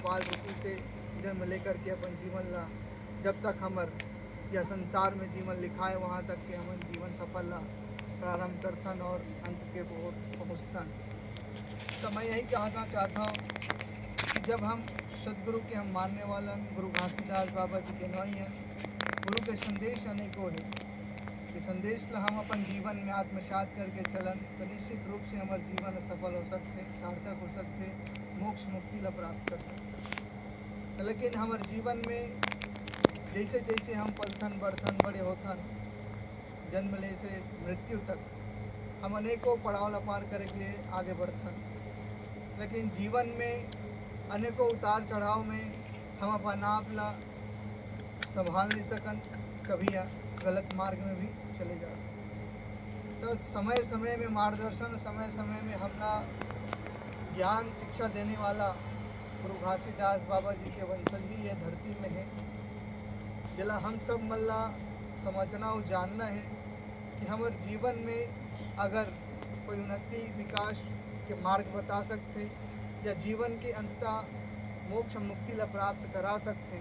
बाल रूपी से जन्म लेकर के अपन जीवन ला जब तक हमर यह संसार में जीवन लिखा है वहाँ तक के हमन जीवन सफल ला प्रारंभ करथन और अंत के ओर पहुँचतन। तो मैं यही कहना चाहता हूँ कि जब हम सदगुरु के हम मानने वाला गुरु घासीदास बाबा जी के नई हैं, गुरु के संदेश अनेकों है कि संदेश ला हम अपन जीवन में आत्मसात करके चलन तो निश्चित रूप से हमारे जीवन सफल हो सकते, सार्थक हो सकते, मोक्ष मुक्ति ला प्राप्त कर सकते। लेकिन हमारे जीवन में जैसे जैसे हम पलथन बढ़थन बड़े होथन, जन्म ले से मृत्यु तक हम अनेकों पड़ाव ला पार करे के आगे बढ़थन। लेकिन जीवन में अनेकों उतार चढ़ाव में हम अपन आप ला संभाल नहीं सकन, कभी गलत मार्ग में भी चले जाते। तो समय समय में मार्गदर्शन, समय समय में हमला ज्ञान शिक्षा देने वाला गुरु घासीदास बाबा जी के वंशज ही यह धरती में है, जिला हम सब मल्ला समझना और जानना है कि हमारे जीवन में अगर कोई उन्नति विकास के मार्ग बता सकते या जीवन के अंततः मोक्ष मुक्ति ला प्राप्त करा सकते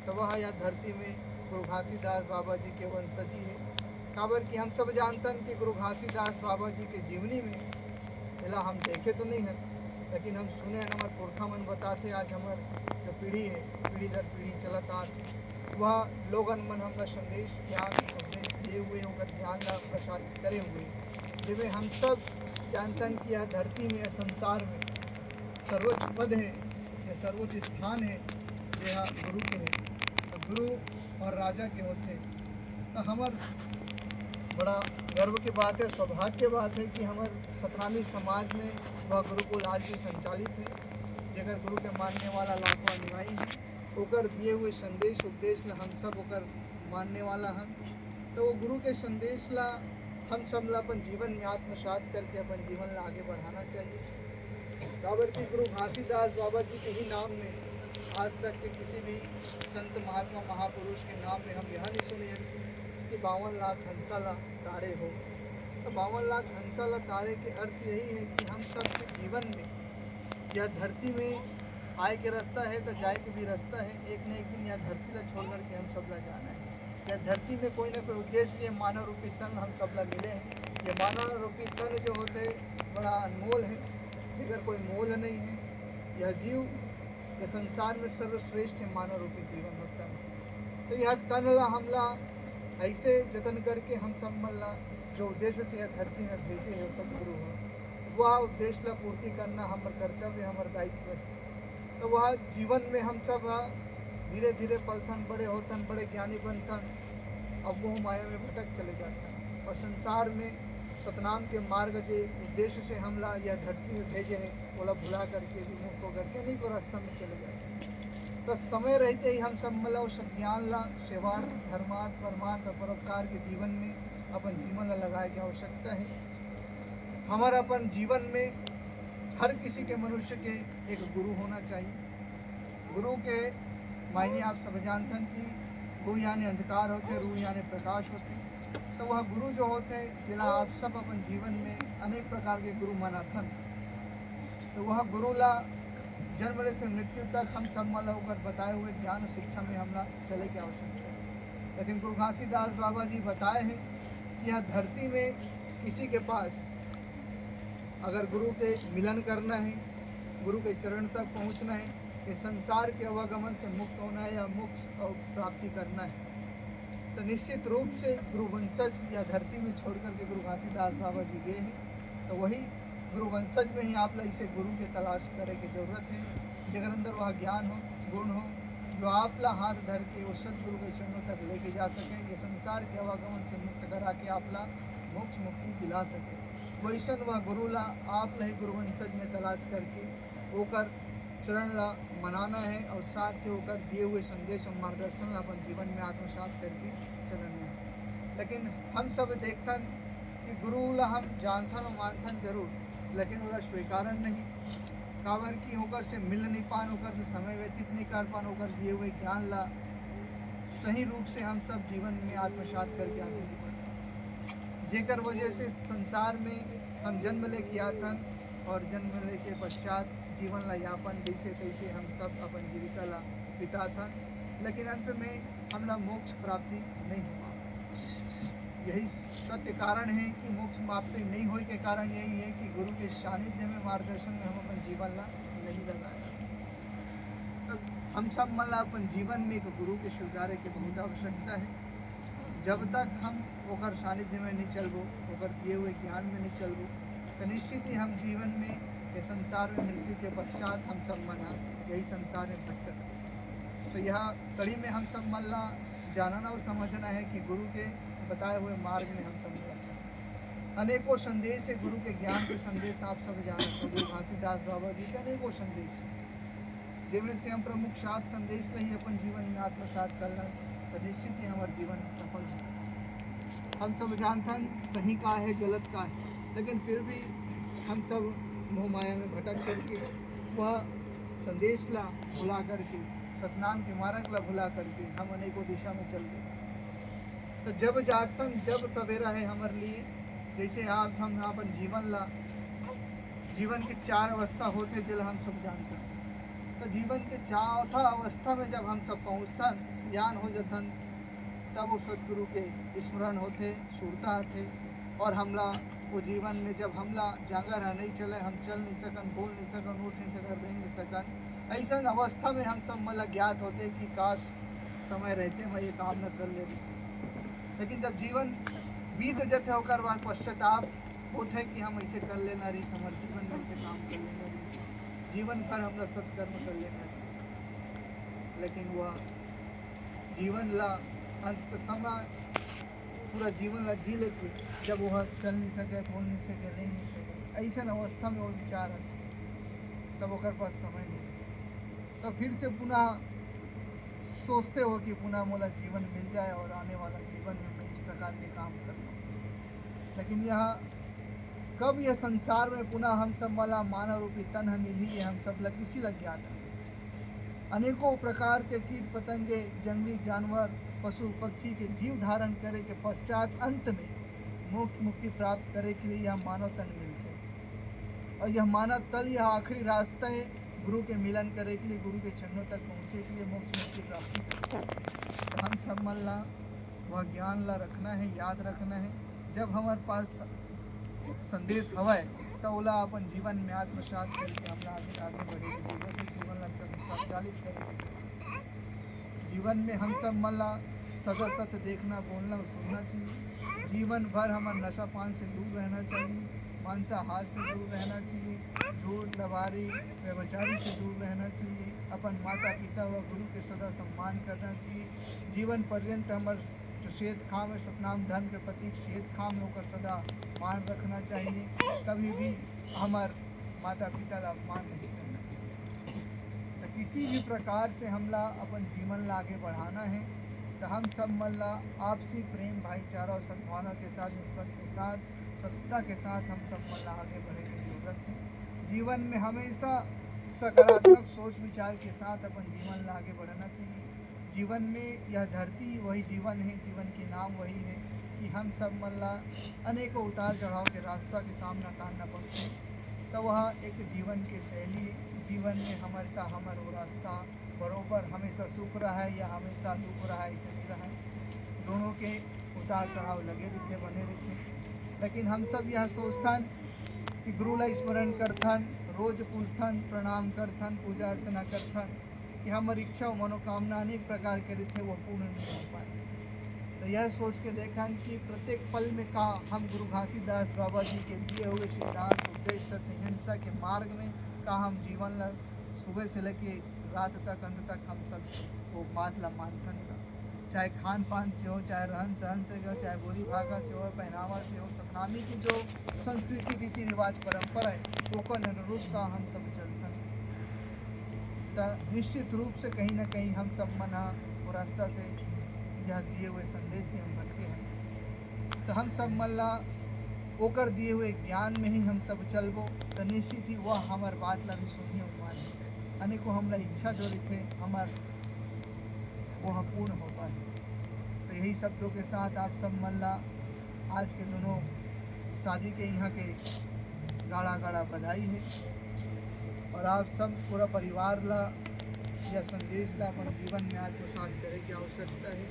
तो वह यह धरती में गुरु घासीदास बाबा जी के वंशज ही है। काबर कि हम सब जानतन कि गुरु घासीदास बाबा जी के जीवनी में पहला हम देखे तो नहीं है, लेकिन हम सुने हैं, हमारे पुरखा मन बताते आज हमारे जो पीढ़ी है पीढ़ी दर पीढ़ी चलत आज वह लोगन मन हमका संदेश ज्ञान उपदेश दिए हुए होकर ज्ञान ला प्रसारित करे हुए, जिसमें हम सब जानतन कि यह धरती में यह संसार में सर्वोच्च पद है, यह सर्वोच्च स्थान है, यह गुरु के है। गुरु और राजा के होते तो हमार बड़ा गर्व की बात है, सौभाग्य की बात है कि हमारे सतनामी समाज में वह गुरुकुल आज भी संचालित है, जगह गुरु के मानने वाला लाखों अनुयायी है, ओकर दिए हुए संदेश उपदेश ला हम सब ओकर मानने वाला हम। तो वो गुरु के संदेश ला हम सब ला अपन जीवन में आत्मसात करके अपन जीवन ला आगे बढ़ाना चाहिए। काबर की गुरु घासीदास बाबा जी के ही नाम में आज तक के किसी भी संत महात्मा महापुरुष के नाम में हम यह नहीं सुने कि 52 लाख हंसा ला तारे हो। तो 52 लाख हंसा ला तारे के अर्थ यही है कि हम सब के जीवन में यह धरती में आए के रास्ता है तो जाए के भी रास्ता है, एक न एक दिन यह धरती ला छोड़ करके हम सब ला जाना है। यह धरती में कोई ना कोई उद्देश्य, ये मानव रूपी तन हम सब ला मिले हैं। ये मानव रूपी तन जो होते बड़ा अनमोल है, अगर कोई मोल नहीं है। यह जीव ये संसार में सर्वश्रेष्ठ मानव रूपी जीवन होता है। तो यह तन ला हमला ऐसे जतन करके हम सब मल्ला जो उद्देश्य से यह धरती में भेजे है सब गुरु हो, वह उद्देश्य ला पूर्ति करना हमारा कर्तव्य, हमारा दायित्व है। तो वह जीवन में हम सब धीरे धीरे पलथन बड़े होतन, बड़े ज्ञानी बनतन, अब वो माया में भटक चले जाते हैं और संसार में सतनाम के मार्ग जे उद्देश्य से हमला यह धरती में भेजे हैं बोला भुला करके भी मुक्त होकर के नहीं को रास्ता में चले जाते। तो समय रहते ही हम सब मतलब उस ज्ञान ला सेवार्थ धर्मार्थ परमार्थ और परोपकार के जीवन में अपन जीवन ला लगाए की आवश्यकता है। हमारा अपन जीवन में हर किसी के मनुष्य के एक गुरु होना चाहिए। गुरु के मायने आप सब जानते कि गु यानी अंधकार होते, रू यानी प्रकाश होते। तो वह गुरु जो होते हैं जिला आप सब अपन जीवन में अनेक प्रकार के गुरु मानाथन। तो वह गुरु ला जन्म से मृत्यु तक हम सब मला होकर बताए हुए ज्ञान और शिक्षा में हमला चले की आवश्यकता है। लेकिन गुरु घासीदास बाबा जी बताए हैं कि यह धरती में किसी के पास अगर गुरु के मिलन करना है, गुरु के चरण तक पहुंचना है, इस संसार के अवगमन से मुक्त होना है या मोक्ष और प्राप्ति करना है, तो निश्चित रूप से गुरु वंशज या धरती में छोड़ करके गुरु घासीदास बाबा जी गए हैं। तो वही गुरु वंशज में ही आप ला इसे गुरु की तलाश करे की जरूरत है, जगह अंदर वह ज्ञान हो, गुण हो, जो आप ला हाथ धर के उस सदगुरु के चरणों तक लेके जा सके, ये संसार के अवागमन से मुक्त करा के आप ला मोक्ष मुक्ति दिला सके। वैसन वह गुरु ला आप ला ही गुरु वंशज में तलाश करके होकर चरण ला मनाना है और साथ ही होकर दिए हुए संदेश और मार्गदर्शन अपन जीवन में आत्मसात करके चलना है। लेकिन हम सब देखथन कि गुरु ला हम जानथन और मानथन जरूर, लेकिन वह स्वीकारन नहीं, काबर की होकर से मिल नहीं पान, होकर से समय व्यतीत नहीं कर पान, होकर दिए हुए ज्ञान ला सही रूप से हम सब जीवन में आत्मसात करके आगे नहीं बढ़ते। जेकर वजह से संसार में हम जन्म ले किया था और जन्म ले के पश्चात जीवन ला यापन जैसे तैसे हम सब अपन जीविका ला बिता था, लेकिन अंत में हमला मोक्ष प्राप्ति नहीं हुआ। यही सत्य कारण है कि मोक्ष प्राप्ति नहीं होने के कारण यही है कि गुरु के सानिध्य में मार्गदर्शन में हम अपन जीवन ला नहीं लगाया। तो हम सब मन ला अपन जीवन में एक गुरु के स्वीकार की बहुत आवश्यकता है। जब तक हम ओकर सानिध्य में नहीं चलबो, ओकर दिए हुए ज्ञान में नहीं चलबो, तो निश्चित ही हम जीवन में ये संसार में मृत्यु के पश्चात हम सब मन यही संसार में भटकते। तो यह कड़ी में हम सब मन ला जानना और समझना है कि गुरु के बताए हुए मार्ग में हम सब अनेकों संदेश है। गुरु के ज्ञान के संदेश आप सब जानते हो, गुरु घासीदास बाबा जी के अनेकों संदेश, जिनमें से हम प्रमुख 7 संदेश रही अपन जीवन में आत्मसात करना, तो निश्चित ही हमारे जीवन सफल है। हम सब जानते हैं सही का है गलत का है, लेकिन फिर भी हम सब मोह माया में भटक करके वह संदेश ला भुला करके, सतनाम के मार्ग ला भुला करके हम अनेकों दिशा में चल गए। तो जब जागतन जब सवेरा है हमारे लिए, जैसे आज हम अपन जीवन के 4 अवस्था होते दिल हम सब जानते हैं। तो जीवन के 4था अवस्था में जब हम सब पहुँचतन, सियान हो जतन, तब वो सतगुरु के स्मरण होते, सुरता थे। और हमला वो जीवन में जब हमला जागर है नहीं चले, हम चल नहीं सकन, बोल नहीं सकन, उठ नहीं सकन, रह नहीं सकन, ऐसा अवस्था में हम सब मतलब ज्ञात होते कि काश समय रहते मैं ये काम न कर ले। लेकिन जब जीवन बीत जाते होकर बाद पश्चाताप होते कि हम ऐसे कर लेना रही, हमारे जीवन में ऐसे काम कर लेना रही, जीवन भर हमला सत्कर्म कर लेना रही। लेकिन वह जीवन ला अंत समय पूरा जीवन ला जी लेते, जब वह चल नहीं सके, बोल नहीं सके, रह नहीं सके, ऐसा अवस्था में वो विचार आते, तब ओकर पास समय नहीं। तो फिर से पुनः सोचते हो कि पुनः मोला जीवन मिल जाए और आने वाला जीवन में मैं इस प्रकार के काम करूँ। लेकिन यह कब यह संसार में पुनः हम सब मला मानव रूपी तन मिली है, हम सब लग किसी लग ज्ञात है। अनेकों प्रकार के कीट पतंगे, जंगली जानवर, पशु पक्षी के जीव धारण करे के पश्चात अंत में मोक्ष मुक्ति प्राप्त करे के लिए यह मानव तन मिलते हैं। और यह मानव तल यह आखिरी रास्ता है गुरु के मिलन करे के लिए, गुरु के चरणों तक पहुँचे के लिए, मोक्ष मुक्ति प्राप्ति करे। तो हम सब मन ला वह ज्ञान ला रखना है, याद रखना है। जब हमारे पास संदेश हवा है तो ओला अपन जीवन में आत्मसात करके हम आगे बढ़े, जीवन ला संचालित करें। जीवन में हम सब मन ला सदा सत्य देखना, बोलना और सुनना चाहिए। जीवन भर हमारा नशा पान से दूर रहना चाहिए, मांसाहार से दूर रहना चाहिए, झूठ लबारी व्यभिचारी से दूर रहना चाहिए, अपन माता पिता व गुरु के सदा सम्मान करना चाहिए। जीवन पर्यंत हमारे जो श्वेत खाम है, सतनाम धर्म के प्रतीक श्वेत खाम होकर सदा मान रखना चाहिए। कभी भी हमारे माता पिता का अपमान नहीं करना चाहिए। तो किसी भी प्रकार से हमला अपन जीवन ला आगे बढ़ाना है, तो हम सब मन ला आपसी प्रेम, भाईचारा और सद्भावना के साथ, निष्पक्ष के साथ, स्वच्छता के साथ हम सब मन ला आगे बढ़ने की जरूरत है। जीवन में हमेशा सकारात्मक सोच विचार के साथ अपन जीवन ला आगे बढ़ना चाहिए। जीवन में यह धरती वही जीवन है, जीवन के नाम वही है कि हम सब मन ला अनेकों उतार चढ़ाव के रास्ता के सामना करना पड़ते हैं। तो वह एक जीवन की शैली, जीवन में हमेशा हमारा वो रास्ता बरोबर हमेशा सुख रहा है या हमेशा दुख रहा है, ऐसे नहीं रहा है। दोनों के उतार चढ़ाव लगे रहते, बने रहते। लेकिन हम सब यह सोचथन कि गुरु ला स्मरण करथन, रोज पूछथन, प्रणाम करथन, पूजा अर्चना करथन कि हमारी इच्छा और मनोकामना अनेक प्रकार के रहते वो पूर्ण नहीं हो पाए। तो यह सोच के देखन कि प्रत्येक पल में का हम गुरु घासीदास बाबा जी के दिए हुए सिद्धांत, उपदेश, सत्य, हिंसा के मार्ग में का हम जीवन ला सुबह से लेके रात तक, अंत तक हम सब वो बात ला मानथन का, चाहे खान पान से हो, चाहे रहन सहन से हो, चाहे बोली भाषा से हो, पहनावा से हो, सतनामी की जो संस्कृति, रीति रिवाज, परंपरा है वो को अनुरूप का हम सब चलते हैं। तो निश्चित रूप से कहीं ना कहीं हम सब मना वो रास्ता से यह दिए हुए संदेश से हम भटके हैं। तो हम सब मन ला ओकर दिए हुए ज्ञान में ही हम सब चलबो, तो निश्चित ही वह हमार बात ला भी सुनिए मान अनेकों हमला इच्छा जो लिखे हमार वह पूर्ण हो पाए। तो यही शब्दों के साथ आप सब मन ला आज के दोनों शादी के यहाँ के गाढ़ा गाढ़ा बधाई है। और आप सब पूरा परिवार ला यह संदेश ला अपन जीवन में आत्मसात करे की आवश्यकता है।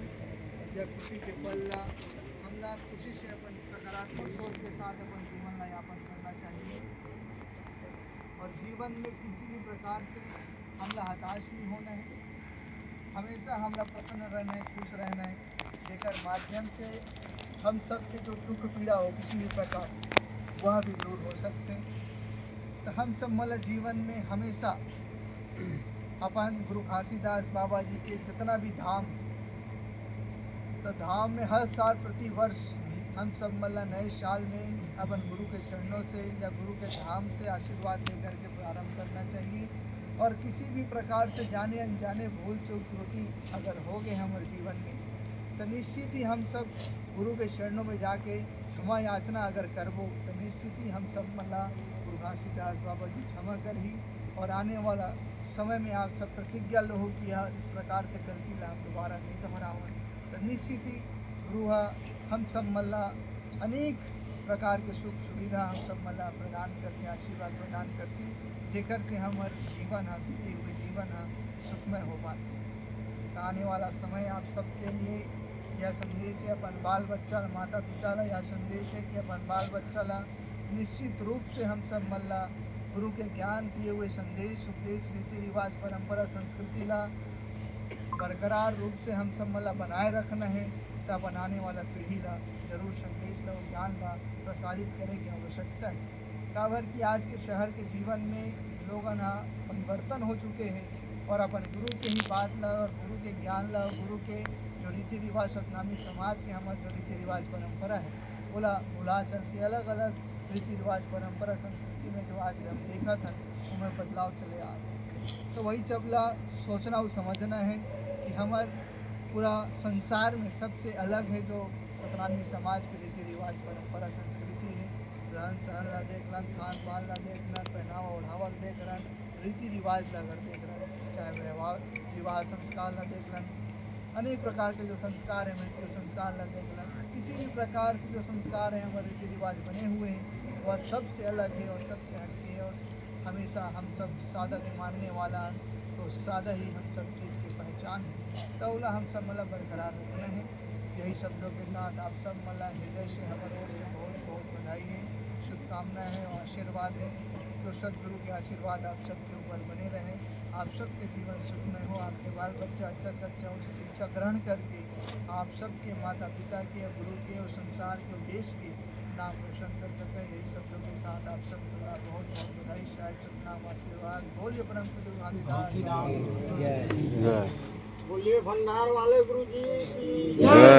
यह खुशी के पल ला हमला खुशी से अपन सकारात्मक सोच के साथ अपन जीवन ला यापन करना चाहिए और जीवन में किसी भी प्रकार से हमला हताश नहीं होना है। हमेशा हमला प्रसन्न रहना है, खुश रहना है, जेकर माध्यम से हम सब के जो दुख पीड़ा हो किसी भी प्रकार से वह भी दूर हो सकते हैं। तो हम सब मतलब जीवन में हमेशा अपन गुरु घासीदास बाबा जी के जितना भी धाम, तो धाम में हर साल प्रति वर्ष हम सब मतलब नए साल में अपन गुरु के चरणों से या गुरु के धाम से आशीर्वाद लेकर के प्रारंभ करना चाहिए। और किसी भी प्रकार से जाने अनजाने भूल चूक त्रुटि अगर हो गए हमारे जीवन में तो निश्चित ही हम सब गुरु के चरणों में जाके क्षमा याचना अगर करबो तो निश्चित ही हम सब मतलब गुरु घासीदास बाबा जी क्षमा कर ही। और आने वाला समय में आप सब प्रतिज्ञा लो कि यह इस प्रकार से गलती ला हम दोबारा नहीं दोहरावन। तो निश्चित ही गुरु हम सब मतलब अनेक प्रकार के सुख सुविधा हम सब मतलब प्रदान करते, आशीर्वाद प्रदान करती, जेकर से हमारे जीवन बीते हुए जीवन सुखमय हो पाते। तो आने वाला समय आप सबके लिए यह संदेश है अपन बाल बच्चा माता पिता ला, यह संदेश है कि अपन बाल बच्चा ला निश्चित रूप से हम सब मल्ला गुरु के ज्ञान दिए हुए संदेश उपदेश रीति रिवाज परंपरा संस्कृति ला बरकरार रूप से हम सब मल्ला बनाए रखना है। तब बनाने वाला पीढ़ी ला जरूर संदेश ला ज्ञान ला प्रसारित करे की आवश्यकता है। काबर कि आज के शहर के जीवन में लोगन परिवर्तन हो चुके हैं और अपन गुरु के ही बात ला और गुरु के ज्ञान ला, गुरु के जो रीति रिवाज सतनामी समाज के हमारे जो रीति रिवाज परंपरा है बोला भुला चलते अलग अलग रीति रिवाज परंपरा संस्कृति में जो आज हम देखा था उनमें बदलाव चले आ रहे। तो वही चबला सोचना और समझना है कि हमारे पूरा संसार में सबसे अलग है जो सतनामी समाज के रीति रिवाज परंपरा संस्कृति है। रहन सहन ला देख लन, खान पान ला देख लन, पहनावा ओढ़ावा देख लन, रीति रिवाज ला अगर देख लन, चाहे विवाह संस्कार ला देख लन, अनेक प्रकार के जो संस्कार हैं मृत्यु संस्कार ला देख लन, किसी भी प्रकार से जो संस्कार हैं हमारे रीति रिवाज बने हुए हैं वह सबसे अलग है और सबसे हटके है। और हमेशा हम सब सादा को मानने वाला तो सादा ही हम सब चीज़ की पहचान है। तो उला हम सब मतलब बरकरार रखना है। यही शब्दों के साथ आप सब मतलब हृदय से हमारे ओर से बहुत बहुत बधाई है, शुभकामनाएं हैं और आशीर्वाद है। तो सदगुरु के आशीर्वाद आप सबके ऊपर बने रहें, आप सबके जीवन सुखमय हो, आपके बाल बच्चा अच्छा से अच्छा उच्च शिक्षा ग्रहण करके आप सबके माता पिता के और गुरु के और संसार के और देश के नाम रोशन कर सकें। यही शब्दों के साथ आप सब बहुत बहुत बधाई, शायद शुभनाम आशीर्वाद। बोलिए परम गुरु घासीदास, बोलिए भंडार वाले गुरु जी की जय।